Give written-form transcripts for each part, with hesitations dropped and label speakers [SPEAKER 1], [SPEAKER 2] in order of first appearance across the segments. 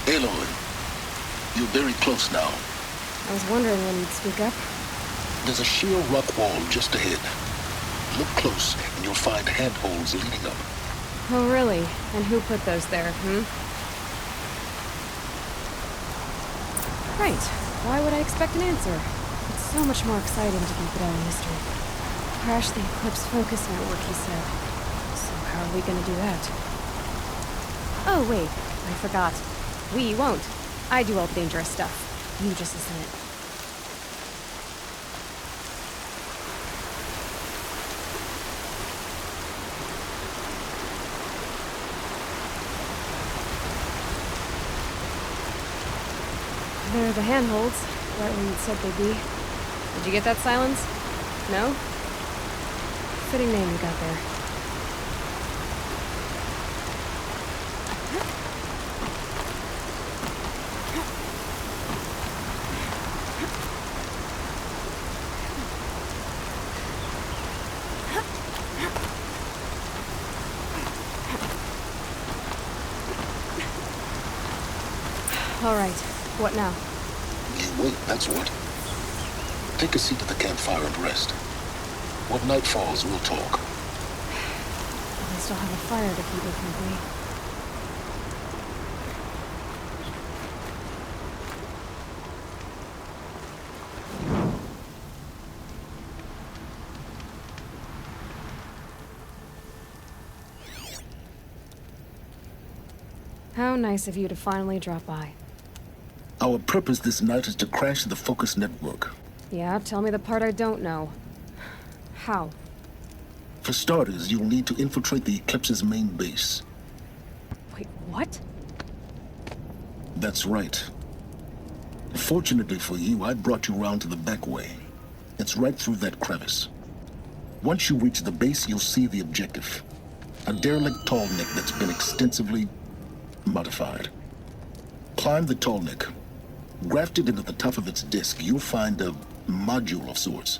[SPEAKER 1] Aloy, you're very close now.
[SPEAKER 2] I was wondering when you'd speak up.
[SPEAKER 1] There's a sheer rock wall just ahead. Look close, and you'll find handholds leading up.
[SPEAKER 2] Oh, really? And who put those there, Right. Why would I expect an answer? It's so much more exciting to keep it all a mystery. Crash the Eclipse Focus Network, he said. So how are we gonna do that? Oh, wait. I forgot. We won't. I do all the dangerous stuff. You just listen in. There are the handholds, right where you'd said they'd be. Did you get that, Silence? No? Fitting name you got there. All right. What now?
[SPEAKER 1] You wait, that's what. Take a seat at the campfire and rest. When night falls, we'll talk.
[SPEAKER 2] At least I'll have a fire to keep me company. How nice of you to finally drop by.
[SPEAKER 1] Our purpose this night is to crash the Focus Network.
[SPEAKER 2] Yeah, tell me the part I don't know. How?
[SPEAKER 1] For starters, you'll need to infiltrate the Eclipse's main base.
[SPEAKER 2] Wait, what?
[SPEAKER 1] That's right. Fortunately for you, I brought you round to the back way. It's right through that crevice. Once you reach the base, you'll see the objective. A derelict tallneck that's been extensively modified. Climb the tallneck. Grafted into the top of its disk, you'll find a module of sorts.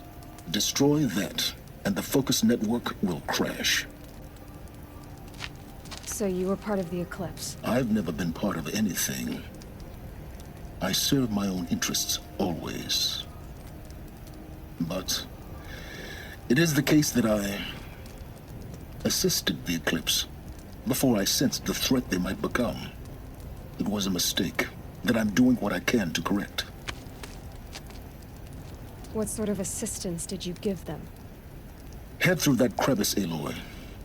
[SPEAKER 1] Destroy that, and the Focus Network will crash.
[SPEAKER 2] So you were part of the Eclipse?
[SPEAKER 1] I've never been part of anything. I serve my own interests, always. But it is the case that I assisted the Eclipse before I sensed the threat they might become. It was a mistake that I'm doing what I can to correct.
[SPEAKER 2] What sort of assistance did you give them?
[SPEAKER 1] Head through that crevice, Aloy.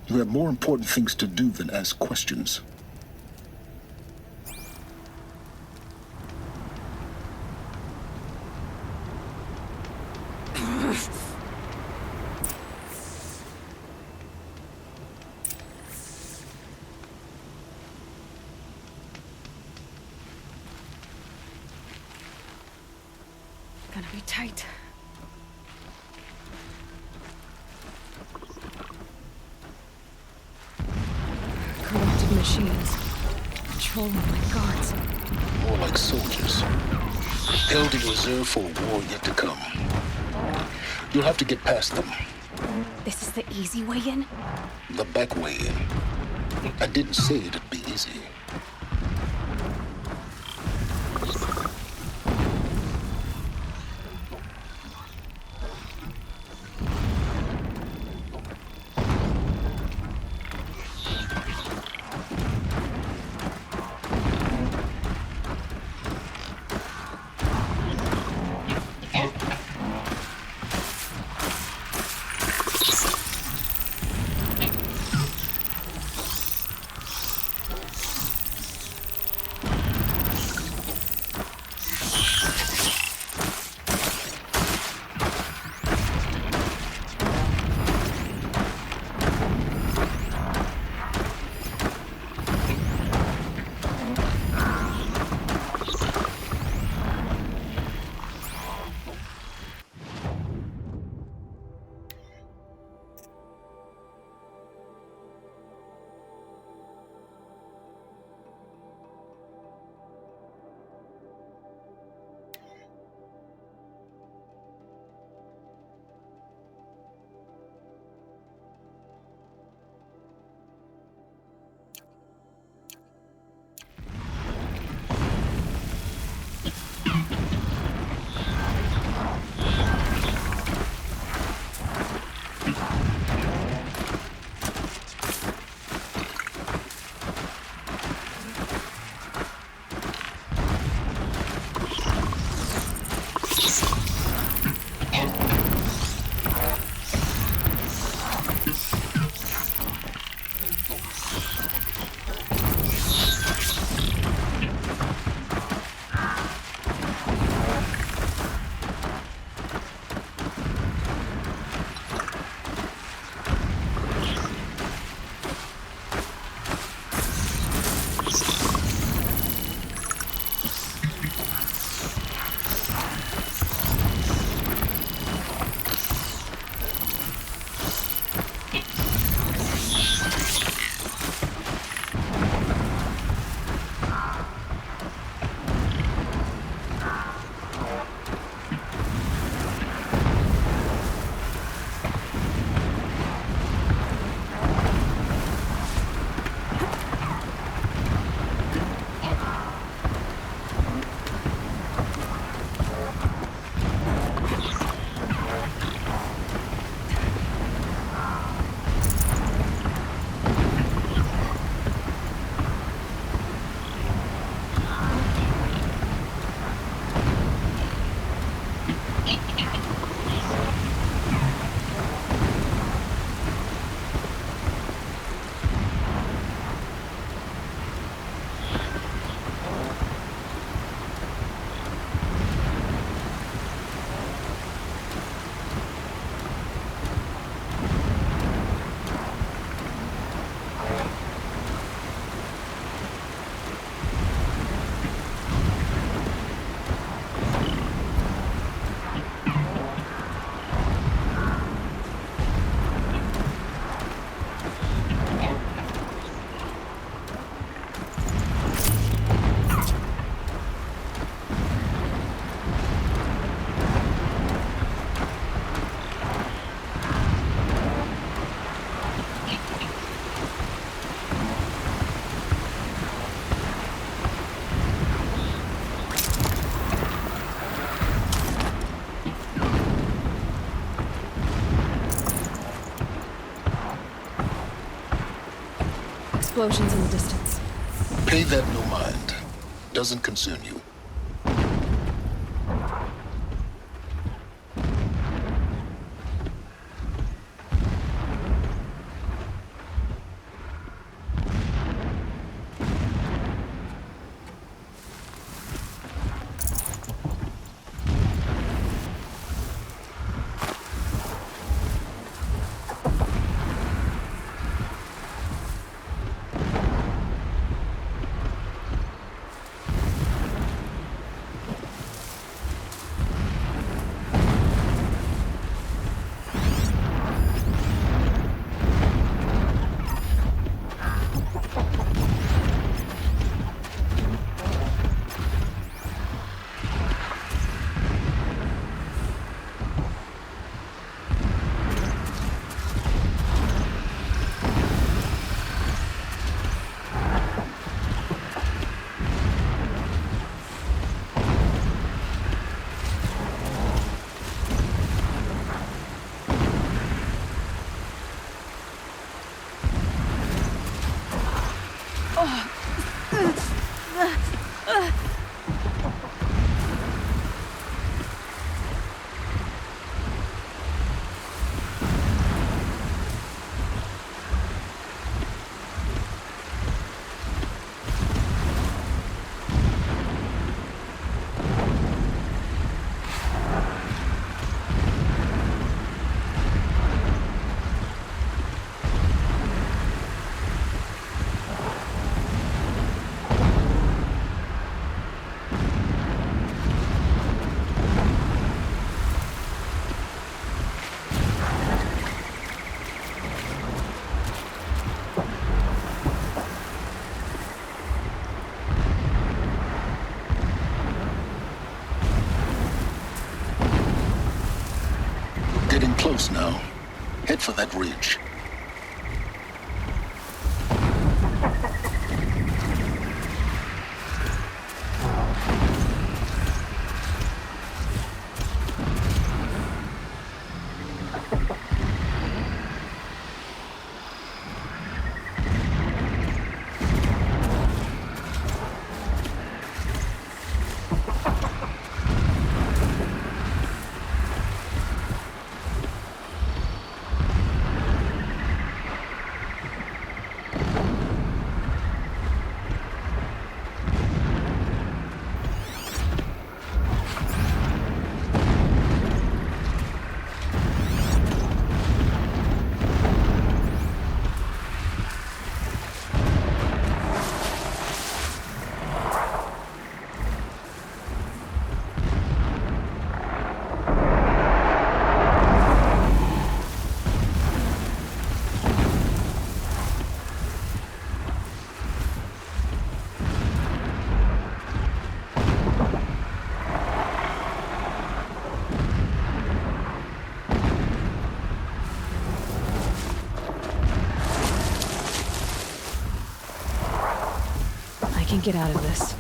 [SPEAKER 1] You have more important things to do than ask questions.
[SPEAKER 2] Gonna be tight. Corrupted machines. Patrolling like guards.
[SPEAKER 1] More like soldiers. Held in reserve for a war yet to come. You'll have to get past them.
[SPEAKER 2] This is the easy way in?
[SPEAKER 1] The back way in. I didn't say it'd be easy.
[SPEAKER 2] explosions in the distance.
[SPEAKER 1] Pay that no mind. Doesn't concern you. Getting close now. Head for that ridge.
[SPEAKER 2] I can get out of this.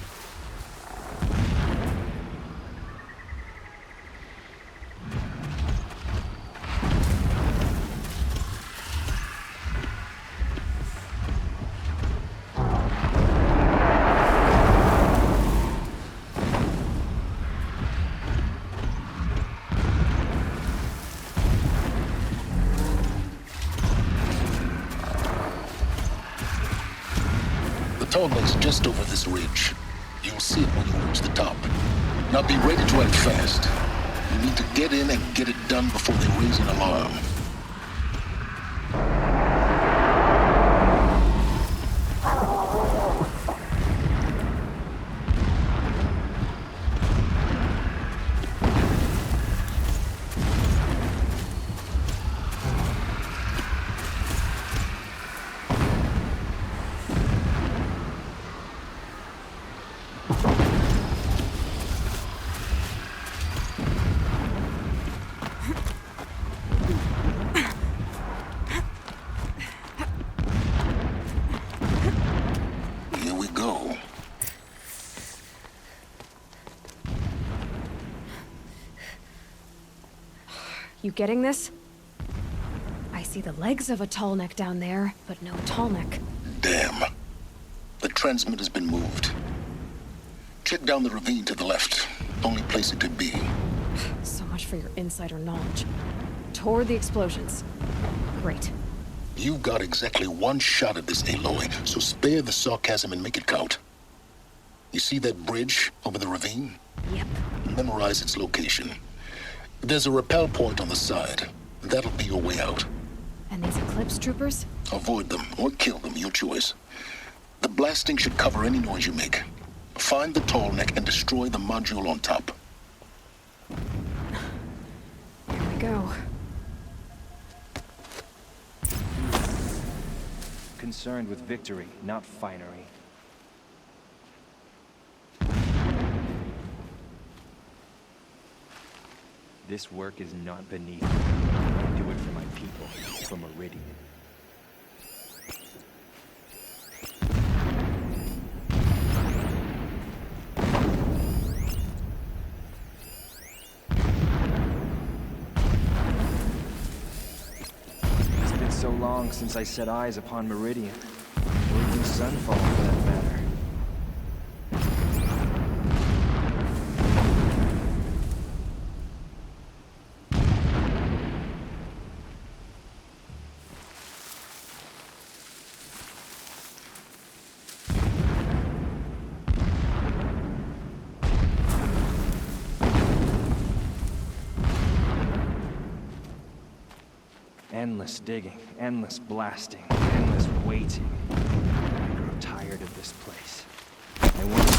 [SPEAKER 1] The tall neck's just over this ridge. You'll see it when you reach the top. Now be ready to act fast. You need to get in and get it done before they raise an alarm. Here we go.
[SPEAKER 2] You getting this? I see the legs of a tall neck down there, but no tall neck.
[SPEAKER 1] Damn. The transmitter's been moved. Check down the ravine to the left. Only place it could be.
[SPEAKER 2] So much for your insider knowledge. Toward the explosions. Great.
[SPEAKER 1] You've got exactly one shot at this, Aloy, so spare the sarcasm and make it count. You see that bridge over the ravine?
[SPEAKER 2] Yep.
[SPEAKER 1] Memorize its location. There's a rappel point on the side. That'll be your way out.
[SPEAKER 2] And these Eclipse troopers?
[SPEAKER 1] Avoid them or kill them, your choice. The blasting should cover any noise you make. Find the tall neck and destroy the module on top.
[SPEAKER 2] Here we go.
[SPEAKER 3] Concerned with victory, not finery. This work is not beneath me. I do it for my people, for Meridian. It's been so long since I set eyes upon Meridian, or even Sunfall for that matter. Endless digging, endless blasting, endless waiting. I grow tired of this place. I want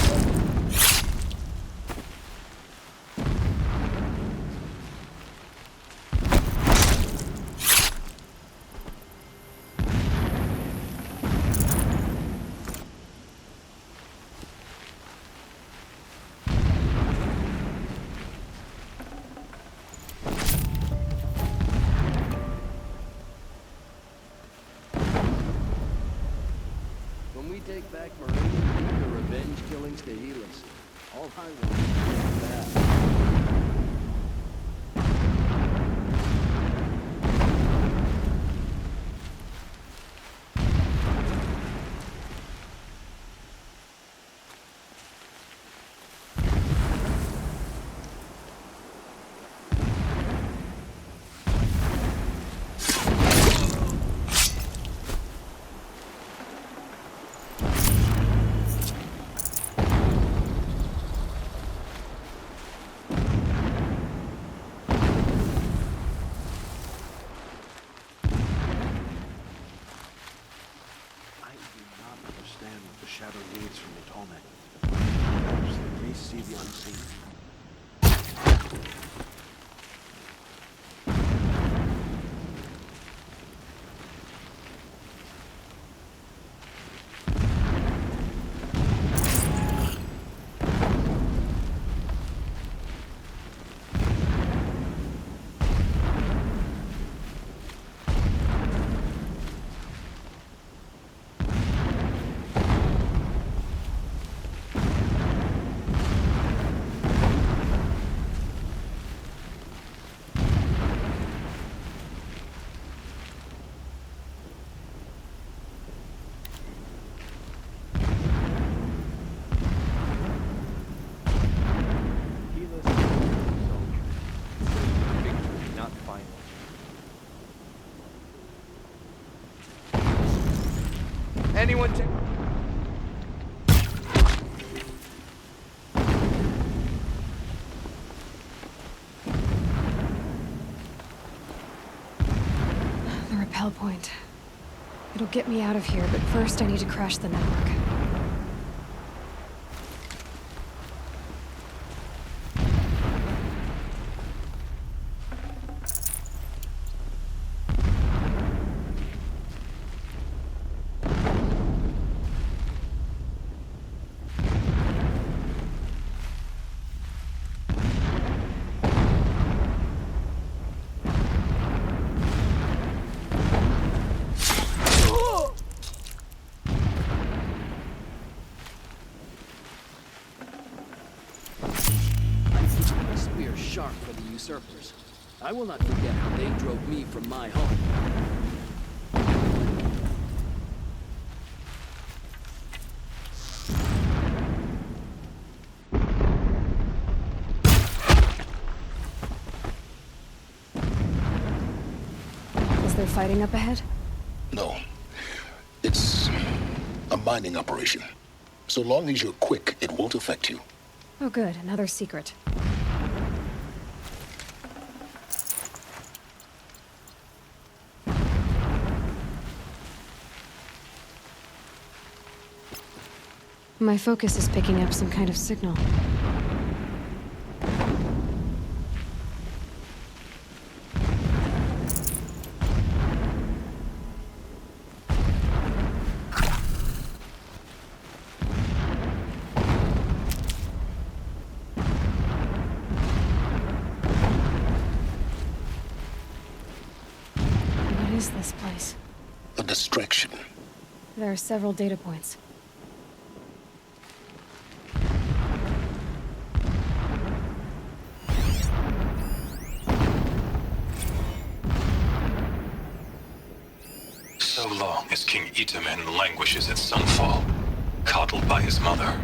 [SPEAKER 4] When we take back Meridian, we need the revenge killings to heal us. All I want is that.
[SPEAKER 5] Shadow needs from the Tolmec. Perhaps they may see the unseen.
[SPEAKER 3] anyone take...
[SPEAKER 2] The rappel point. It'll get me out of here, but first I need to crash the network.
[SPEAKER 4] Sharp for the usurpers. I will not forget how they drove me from my home.
[SPEAKER 2] they're fighting up ahead?
[SPEAKER 1] No. It's a mining operation. So long as you're quick, it won't affect you.
[SPEAKER 2] Oh good, another secret. My focus is picking up some kind of signal. What is this place?
[SPEAKER 1] A distraction.
[SPEAKER 2] There are several data points.
[SPEAKER 6] So long as King Itamen languishes at Sunfall, coddled by his mother,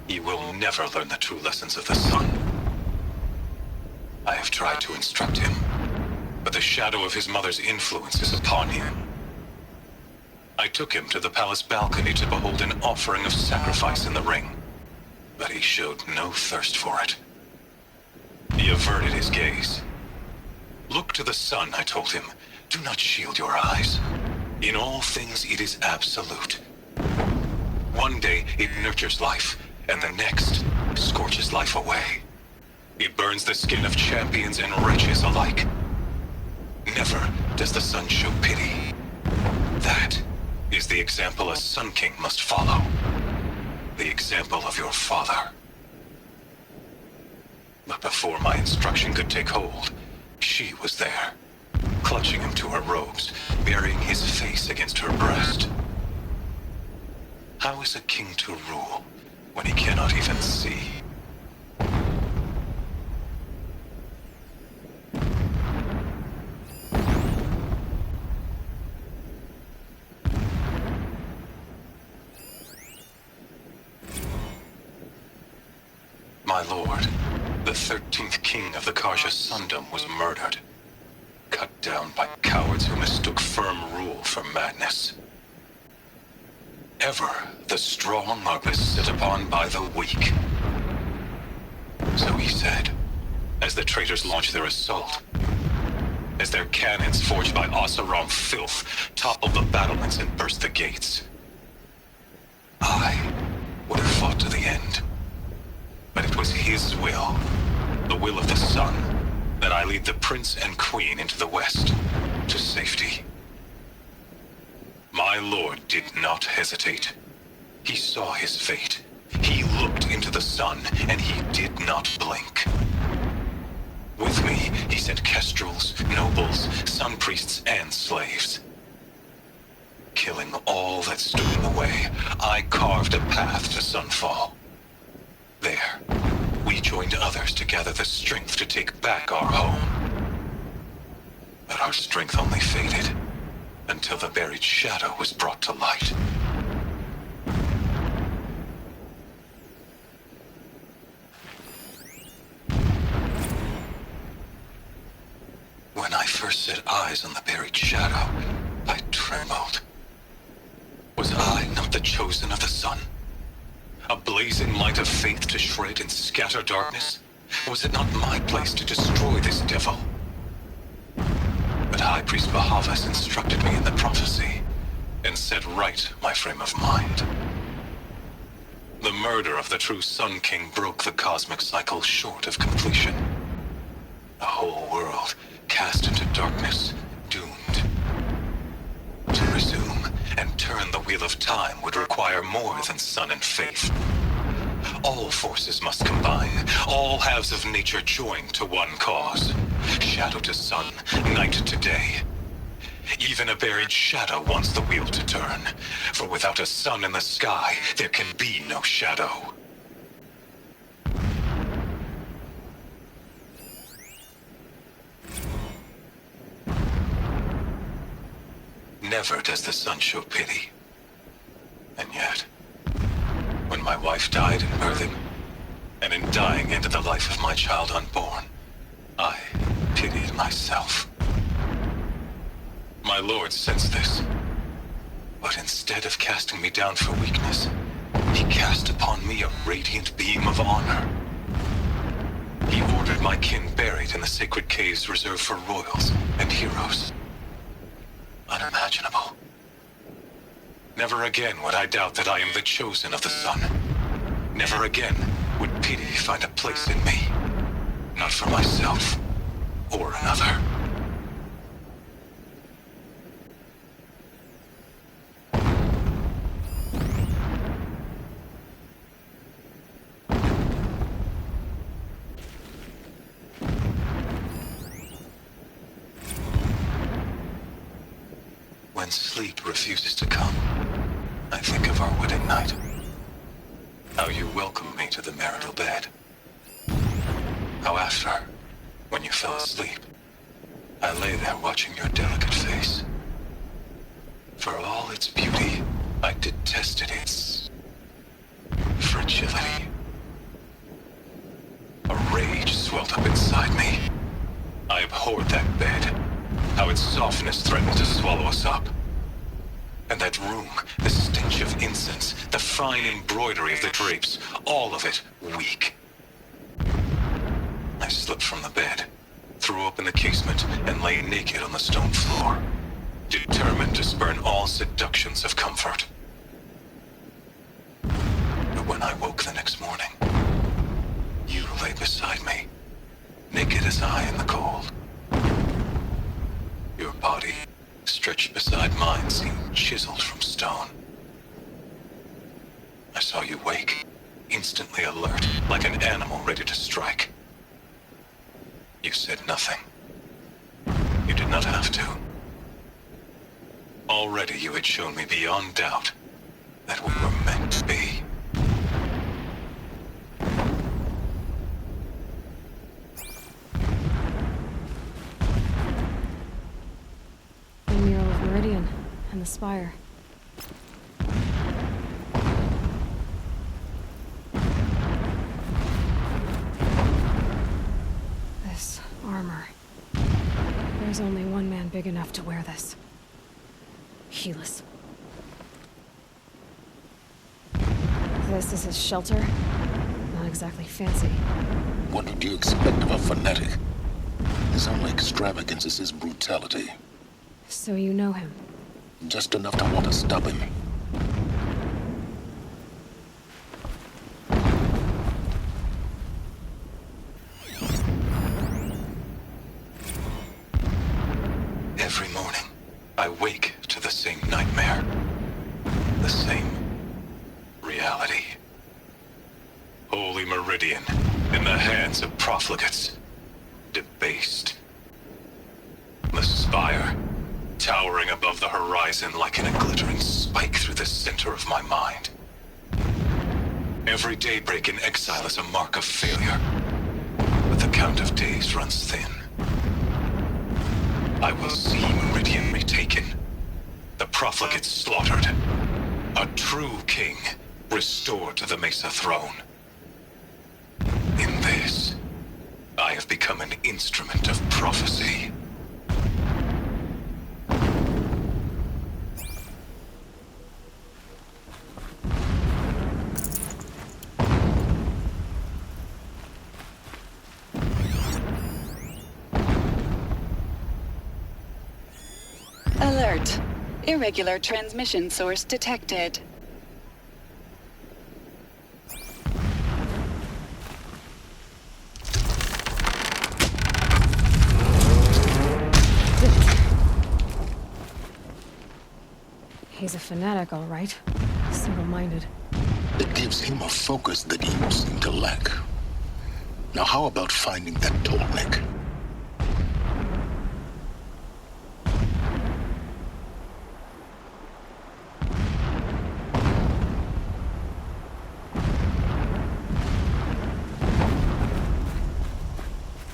[SPEAKER 6] he will never learn the true lessons of the sun. I have tried to instruct him, but the shadow of his mother's influence is upon him. I took him to the palace balcony to behold an offering of sacrifice in the ring, but he showed no thirst for it. He averted his gaze. Look to the sun, I told him. Do not shield your eyes. In all things, it is absolute. One day, it nurtures life, and the next, scorches life away. It burns the skin of champions and wretches alike. Never does the sun show pity. That is the example a Sun King must follow. The example of your father. But before my instruction could take hold, she was there, clutching him to her robes, burying his face against her breast. How is a king to rule when he cannot even see? My lord, the 13th king of the Karja Sundom was murdered. Cut down by cowards who mistook firm rule for madness. Ever the strong are beset upon by the weak. So he said, as the traitors launched their assault. As their cannons forged by Oseram filth toppled the battlements and burst the gates. I would have fought to the end. But it was his will, the will of the sun, that I lead the prince and queen into the west, to safety. My lord did not hesitate. He saw his fate. He looked into the sun, and he did not blink. With me, he sent kestrels, nobles, sun priests, and slaves. Killing all that stood in the way, I carved a path to Sunfall. There, we joined others to gather the strength to take back our home. But our strength only faded until the buried shadow was brought to light. When I first set eyes on the buried shadow, I trembled. Was I not the chosen of the sun? A blazing light of faith to shred and scatter darkness? Was it not my place to destroy this devil? But High Priest Bahavas instructed me in the prophecy, and set right my frame of mind. The murder of the true Sun King broke the cosmic cycle short of completion. A whole world cast into darkness, doomed. To resume and turn the wheel of time would require more than sun and faith. All forces must combine, all halves of nature join to one cause. Shadow to sun, night to day. Even a buried shadow wants the wheel to turn, for without a sun in the sky, there can be no shadow. Never does the sun show pity. And yet, when my wife died in birthing, and in dying ended the life of my child unborn, I pitied myself. My lord sensed this. But instead of casting me down for weakness, he cast upon me a radiant beam of honor. He ordered my kin buried in the sacred caves reserved for royals and heroes. Unimaginable. Never again would I doubt that I am the chosen of the sun. Never again would pity find a place in me. Not for myself or another. When sleep refuses to come, I think of our wedding night. How you welcomed me to the marital bed. How after, when you fell asleep, I lay there watching your delicate face. For all its beauty, I detested its fragility. A rage swelled up inside me. I abhorred that bed. How its softness threatened to swallow us up. And that room, the stench of incense, the fine embroidery of the drapes, all of it weak. I slipped from the bed, threw open the casement, and lay naked on the stone floor, determined to spurn all seductions of comfort. But when I woke the next morning, you lay beside me, naked as I in the cold. Your body, stretched beside mine, seemed chiseled from stone. I saw you wake, instantly alert, like an animal ready to strike. You said nothing. You did not have to. Already you had shown me beyond doubt that we were meant to be.
[SPEAKER 2] The mural of Meridian and the spire. This armor. There's only one man big enough to wear this. Helis. This is his shelter. Not exactly fancy.
[SPEAKER 1] What did you expect of a fanatic? His only extravagance is his brutality.
[SPEAKER 2] So you know him?
[SPEAKER 1] Just enough to want to stop him.
[SPEAKER 6] Every morning, I wake to the same nightmare. The same reality. Holy Meridian, in the hands of profligates. Debased. The spire, towering above the horizon like a glittering spike through the center of my mind. Every daybreak in exile is a mark of failure, but the count of days runs thin. I will see Meridian retaken, the profligates slaughtered, a true king restored to the Mesa throne. In this, I have become an instrument of prophecy.
[SPEAKER 7] Alert. Irregular transmission source detected.
[SPEAKER 2] He's a fanatic, all right. Single-minded.
[SPEAKER 1] It gives him a focus that you seem to lack. Now how about finding that Tolnik?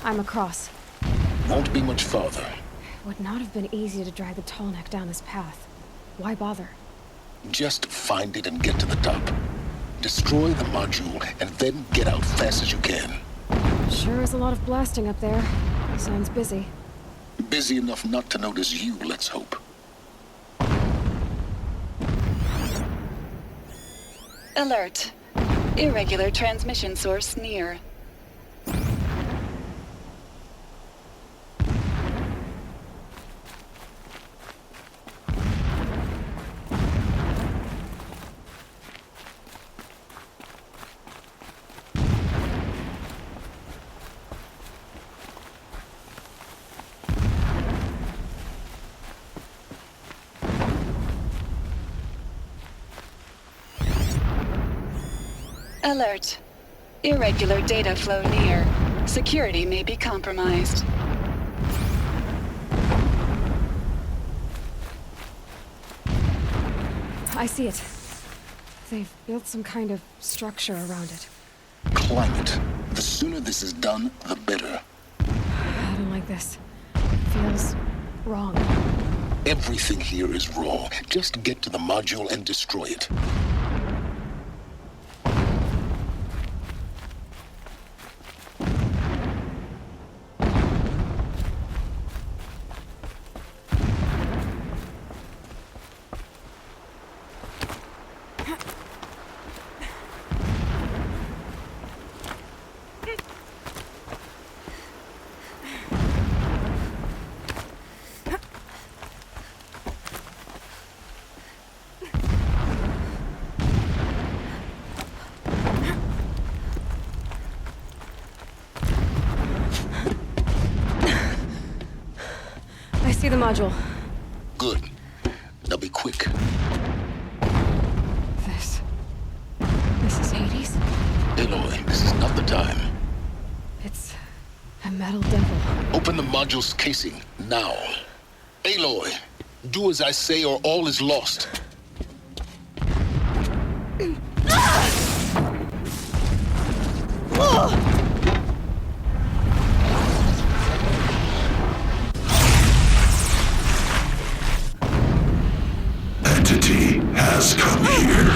[SPEAKER 2] I'm across.
[SPEAKER 1] Won't be much farther.
[SPEAKER 2] It would not have been easy to drag the Tallneck down his path. Why bother?
[SPEAKER 1] Just find it and get to the top. Destroy the module and then get out fast as you can.
[SPEAKER 2] Sure is a lot of blasting up there. Sounds busy.
[SPEAKER 1] Busy enough not to notice you, let's hope.
[SPEAKER 7] Alert. Irregular transmission source near. Alert. Irregular data flow near. Security may be compromised.
[SPEAKER 2] I see it. They've built some kind of structure around it.
[SPEAKER 1] Climate. The sooner this is done, the better.
[SPEAKER 2] I don't like this. It feels wrong.
[SPEAKER 1] Everything here is wrong. Just get to the module and destroy it.
[SPEAKER 2] I see the module.
[SPEAKER 1] Good. Now be quick.
[SPEAKER 2] This is Hades?
[SPEAKER 1] Aloy, this is not the time.
[SPEAKER 2] It's a metal devil.
[SPEAKER 1] Open the module's casing, now. Aloy, do as I say or all is lost.
[SPEAKER 8] Entity has come here.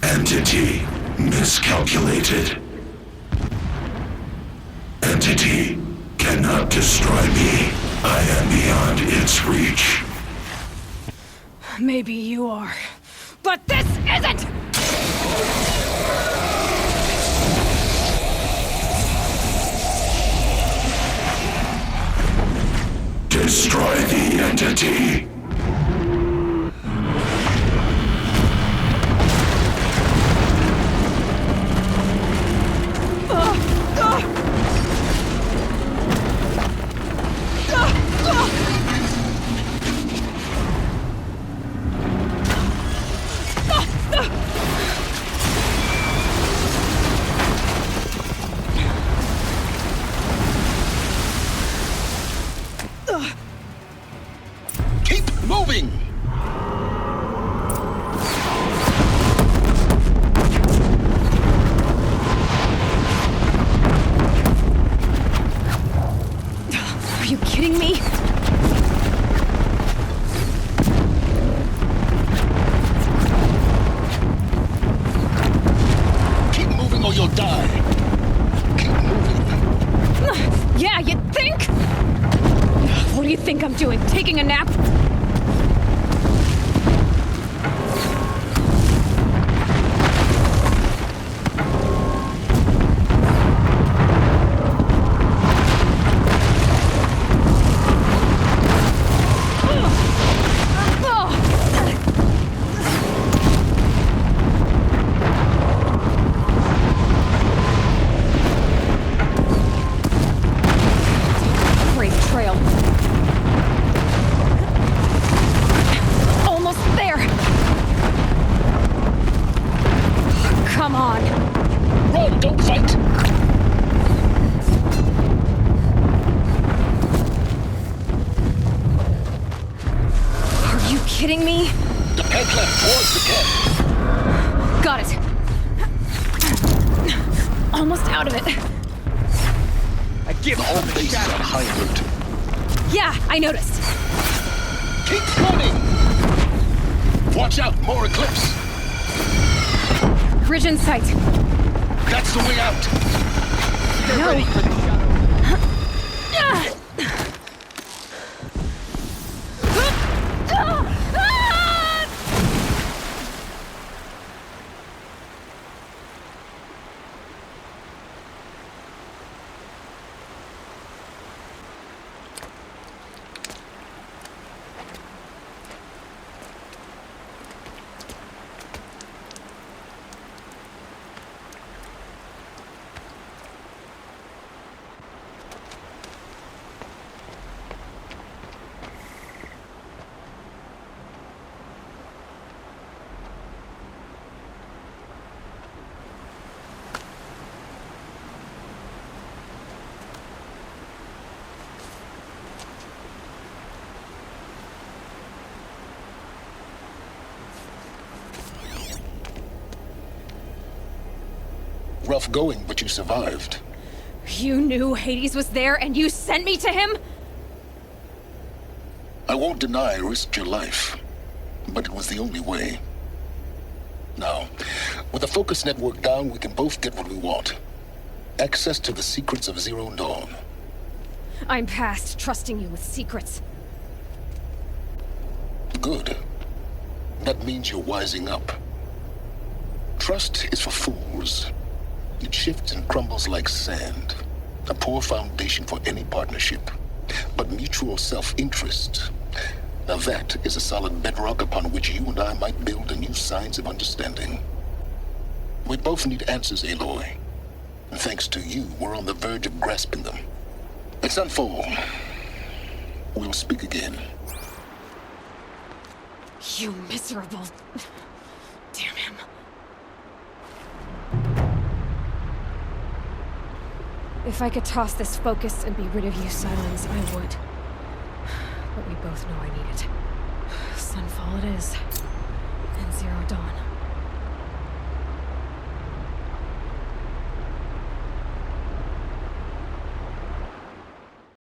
[SPEAKER 8] Entity miscalculated. Entity cannot destroy me. I am beyond its reach.
[SPEAKER 2] Maybe you are. But this isn't!
[SPEAKER 8] Destroy the entity.
[SPEAKER 1] Keep moving!
[SPEAKER 2] Are you kidding me?
[SPEAKER 1] Keep moving or you'll die. Keep moving.
[SPEAKER 2] Yeah, you think? What do you think I'm doing? Taking a nap? Great trail. Almost there. Come on.
[SPEAKER 1] Run, don't fight!
[SPEAKER 2] Are you kidding me?
[SPEAKER 1] The head left towards the camp.
[SPEAKER 2] Got it. Almost out of it.
[SPEAKER 3] I give
[SPEAKER 1] All
[SPEAKER 3] up the
[SPEAKER 1] bases
[SPEAKER 3] shadow.
[SPEAKER 1] on high alert.
[SPEAKER 2] Yeah, I noticed.
[SPEAKER 1] Keep running! Watch out, more Eclipse!
[SPEAKER 2] Bridge in sight.
[SPEAKER 1] That's the way out!
[SPEAKER 3] They're
[SPEAKER 2] No.
[SPEAKER 3] ready for the
[SPEAKER 1] Rough going, but you survived.
[SPEAKER 2] You knew Hades was there and you sent me to him?
[SPEAKER 1] I won't deny I risked your life, but it was the only way. Now, with the focus network down, we can both get what we want. Access to the secrets of Zero Dawn.
[SPEAKER 2] I'm past trusting you with secrets.
[SPEAKER 1] Good. That means you're wising up. Trust is for fools. It shifts and crumbles like sand. A poor foundation for any partnership. But mutual self-interest, now that is a solid bedrock upon which you and I might build a new science of understanding. We both need answers, Aloy. And thanks to you, we're on the verge of grasping them. Let's unfold. We'll speak again.
[SPEAKER 2] You miserable... Damn him. If I could toss this focus and be rid of you, Silence, I would. But we both know I need it. Sunfall it is. And Zero Dawn.